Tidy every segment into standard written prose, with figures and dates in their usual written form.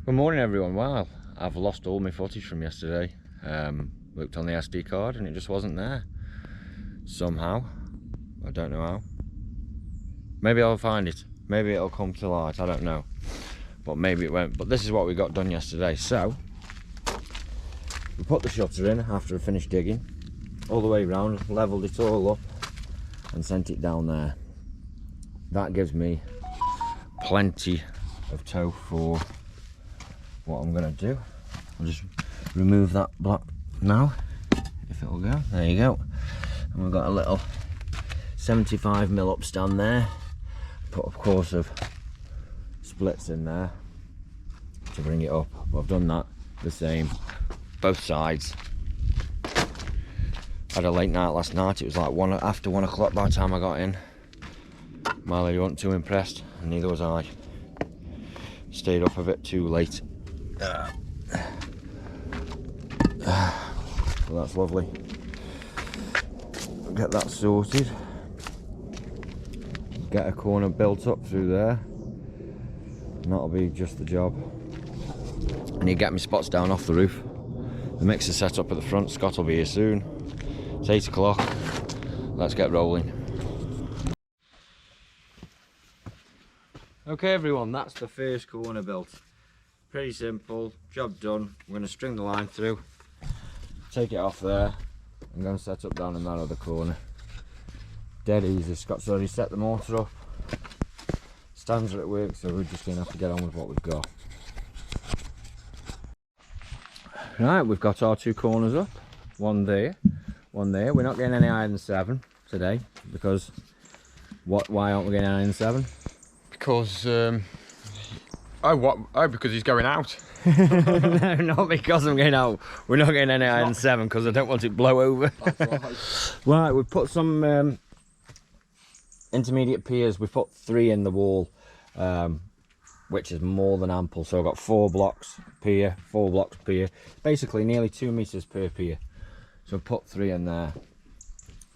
Good morning everyone. Well, I've lost all my footage from yesterday. Looked on the SD card and it just wasn't there. Somehow. I don't know how. Maybe I'll find it. Maybe it'll come to light, I don't know. But maybe it won't. But this is what we got done yesterday. So, we put the shutter in after I finished digging. All the way around, levelled it all up and sent it down there. That gives me plenty of tow for what I'm gonna do. I'll just remove that block now, if it'll go. There you go. And we've got a little 75mm upstand there. Put a course of splits in there to bring it up. But I've done that the same, both sides. Had a late night last night. It was like after 1 o'clock by the time I got in. My lady wasn't too impressed, and neither was I. Stayed up a bit too late. Well, that's lovely. Get that sorted. Get a corner built up through there, and that'll be just the job. I need to get my spots down off the roof. The mixer set up at the front. Scott will be here soon. It's 8 o'clock. Let's get rolling. Okay everyone, that's the first corner built. Pretty simple, job done. We're going to string the line through, take it off there. I'm going to set up down in that other corner. Dead easy. Scott's already set the mortar up. Stands are at work, so we're just going to have to get on with what we've got. Right, we've got our two corners up. One there, one there. We're not getting any higher than 7 today, because why aren't we getting any higher than 7? Because because he's going out. No, not because I'm getting out. We're not getting any higher than 7 because I don't want it to blow over. That's right. Right, we've put some intermediate piers. We've put 3 in the wall, which is more than ample. So I've got 4 blocks pier, 4 blocks pier. Basically nearly 2 meters per pier. So I've put 3 in there.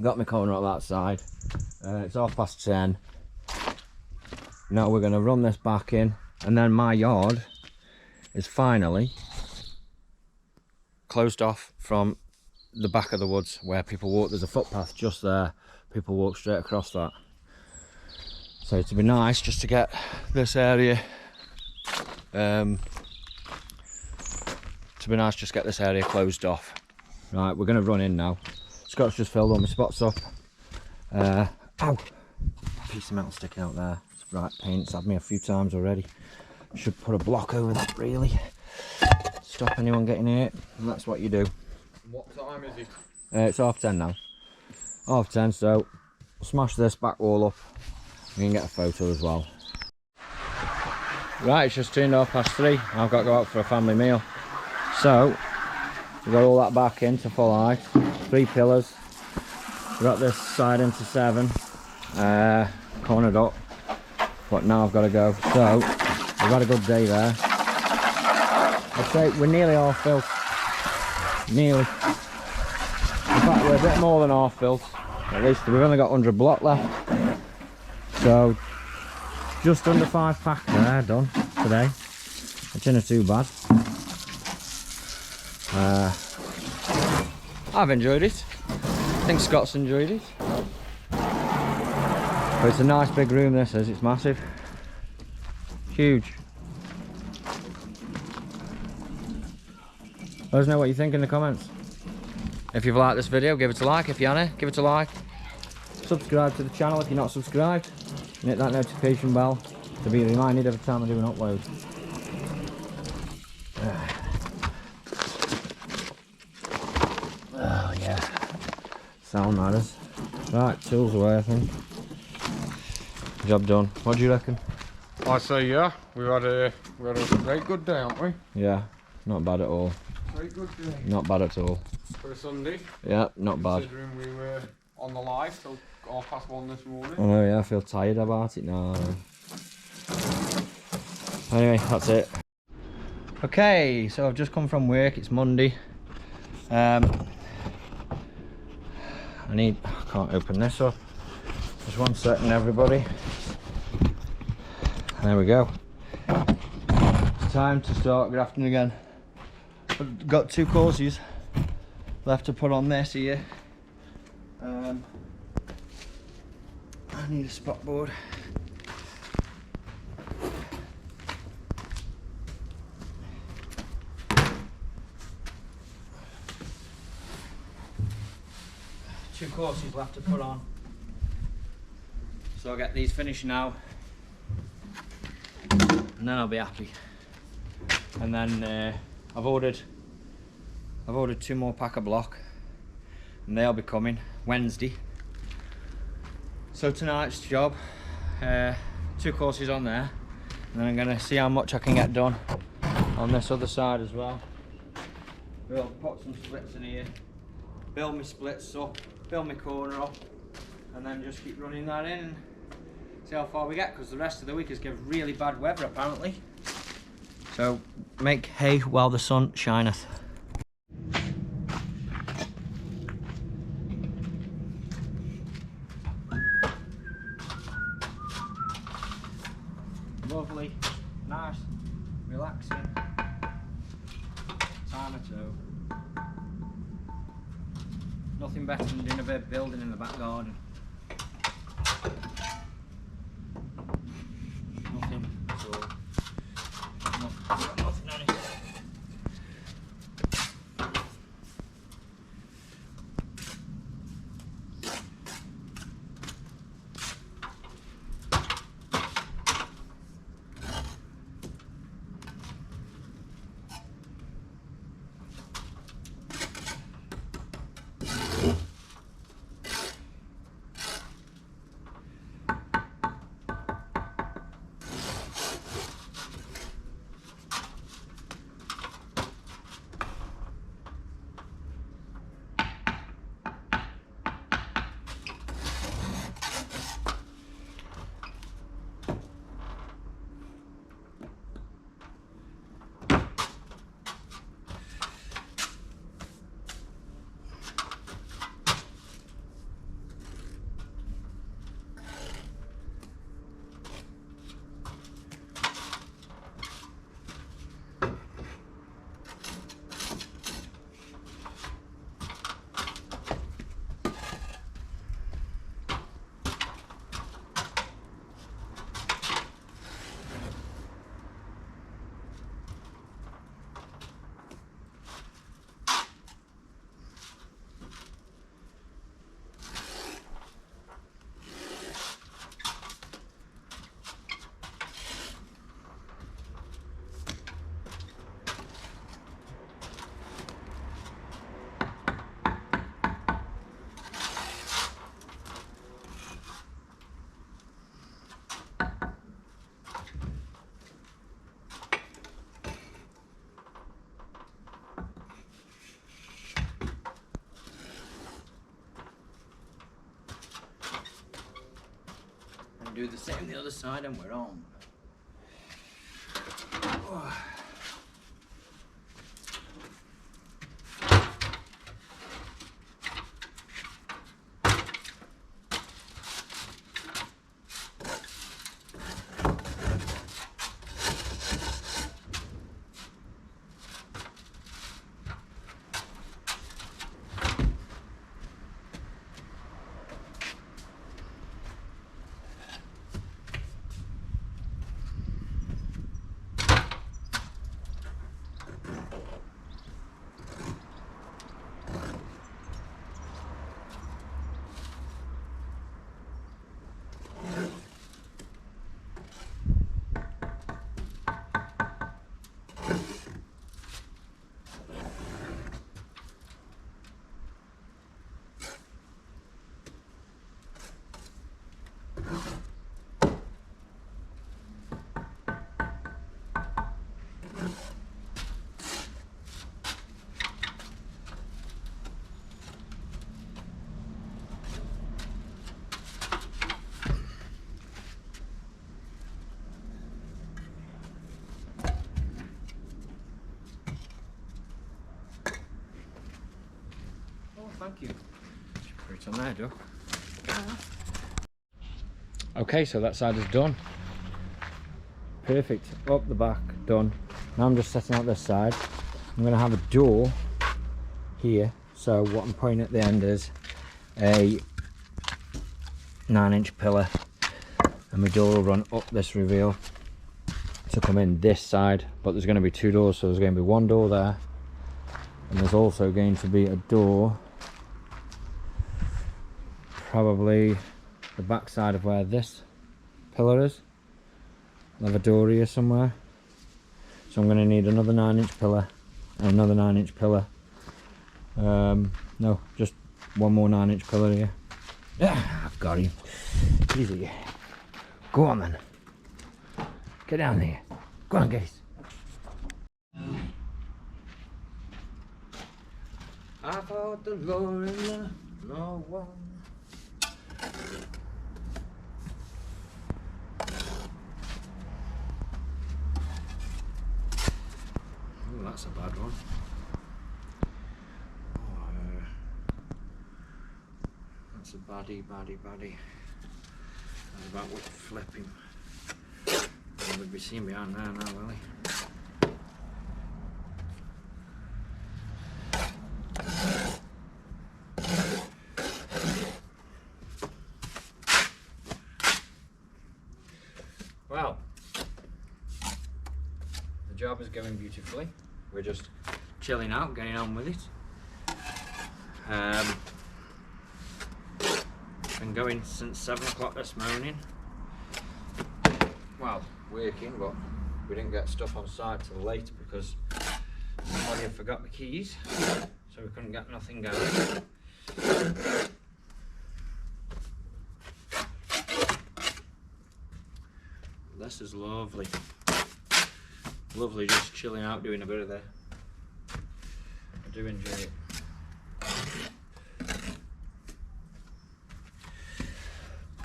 Got my corner on that side. It's 10:30. Now we're going to run this back in, and then my yard is finally closed off from the back of the woods where people walk. There's a footpath just there. People walk straight across that. So it'd be nice just to get this area closed off. Right, we're going to run in now. Scott's just filled all my spots up. Ow! A piece of metal sticking out there. Right, paint's had me a few times already. Should put a block over that really. Stop anyone getting hurt, and that's what you do. What time is it? It's 10:30 now. 10:30, so smash this back wall up. We can get a photo as well. Right, it's just turned 3:30. I've got to go out for a family meal. So, we've got all that back into full height. 3 pillars. We've got this side into 7. Cornered up. But now I've got to go. So, we've had a good day there. I'd say we're nearly half built. Nearly. In fact, we're a bit more than half built. At least we've only got 100 block left. So, just under 5 pack there done today. Which isn't too bad. I've enjoyed it. I think Scott's enjoyed it. But it's a nice big room this is, it's massive. Huge. Let us know what you think in the comments. If you've liked this video, give it a like. If you haven't, give it a like. Subscribe to the channel if you're not subscribed. And hit that notification bell to be reminded every time I do an upload. Oh yeah. Sound matters. Right, tools away I think. Job done. What do you reckon? I say yeah. We had a very good day, haven't we? Yeah, not bad at all. Very good day. Not bad at all. For a Sunday. Yeah, not bad. Considering we were on the live till 1:30 this morning. Oh yeah, I feel tired about it now. Anyway, that's it. Okay, so I've just come from work. It's Monday. I can't open this up. Just 1 second, everybody. There we go. time to start grafting again. I've got 2 courses left to put on this here. I need a spot board. Two courses left to put on. So I'll get these finished now, and then I'll be happy. And then I've ordered 2 more pack of block, and they'll be coming Wednesday. So tonight's job, 2 courses on there, and then I'm gonna see how much I can get done on this other side as well. We'll put some splits in here, build my splits up, build my corner up, and then just keep running that in and see how far we get, because the rest of the week is giving really bad weather apparently. So make hay while the sun shineth. Lovely, nice, relaxing time or 2. Nothing better than doing a bit of building in the back garden. Nothing at all. Nothing on it. Do the same the other side and we're on. Oh. Thank you. Put it on there, Duck. Okay, so that side is done. Perfect. Up the back, done. Now I'm just setting out this side. I'm going to have a door here, so what I'm putting at the end is a 9-inch pillar, and my door will run up this reveal to come in this side, but there's going to be 2 doors, so there's going to be 1 door there, and there's also going to be a door probably the back side of where this pillar is. I'll have a door here somewhere, so I'm going to need another 9-inch pillar and another 9-inch pillar. No, just 1 more 9-inch pillar here. Yeah, I've got him. Easy. Go on then. Get down there. Go on, guys. I fought the Lord in the no one. Oh, that's a bad one. Oh, that's a baddie. That's about what flip him. He would be seen behind there now, will he? Well, the job is going beautifully. We're just chilling out, getting on with it. Been going since 7 o'clock this morning. Well, working, but we didn't get stuff on site till late because somebody had forgot the keys, so we couldn't get nothing going. This is lovely. Lovely, just chilling out, doing a bit of the. I do enjoy it.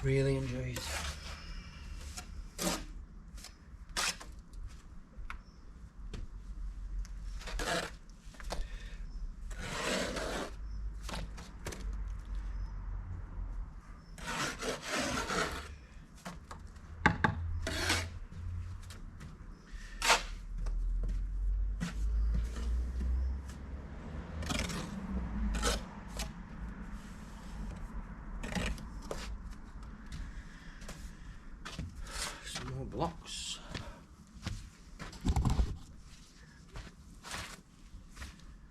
Really enjoy it. More blocks.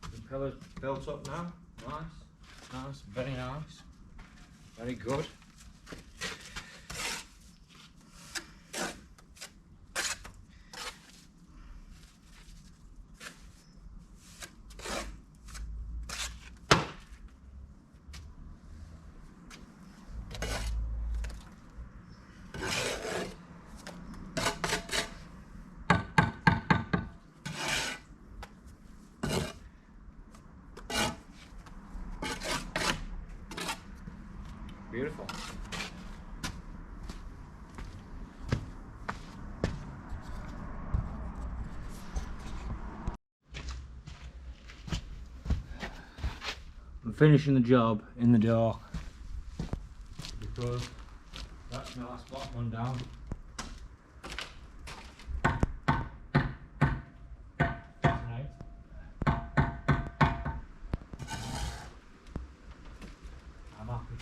The pillar's built up now. Nice, very nice. Very good. Beautiful. I'm finishing the job in the dark because that's my last block one down. Tonight. I'm happy.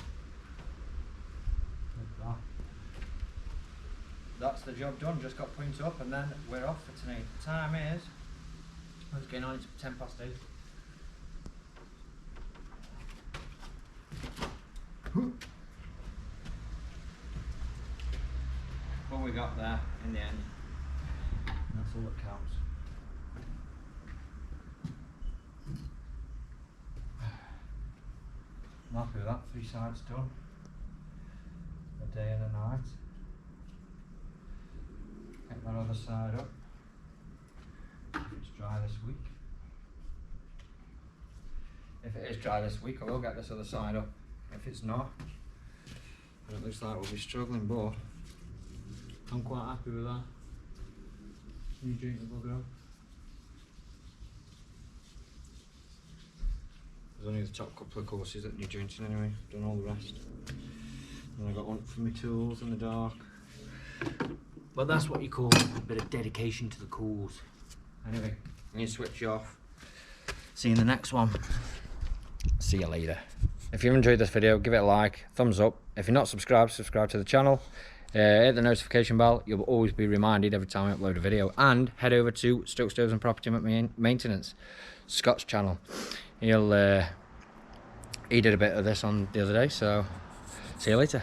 That's the job done, just got pointed up and then we're off for tonight. The time is, it's getting on, it's 10 past 8. What we got there in the end, that's all that counts. I'm happy with that, 3 sides done. A day and a night. Get that other side up. If it's dry this week. If it is dry this week, I will get this other side up. If it's not, it looks like we'll be struggling, but I'm quite happy with that. New joint will go. There's only the top couple of courses that need jointing anyway. I've done all the rest. And I got one for my tools in the dark. But that's what you call a bit of dedication to the cause. Anyway, I'm gonna switch you off. See you in the next one. See you later. If you've enjoyed this video, give it a like, thumbs up. If you're not subscribed, subscribe to the channel. Hit the notification bell. You'll always be reminded every time I upload a video. And head over to Stoke Stoves and Property Maintenance, Scott's channel. He did a bit of this on the other day, so see you later.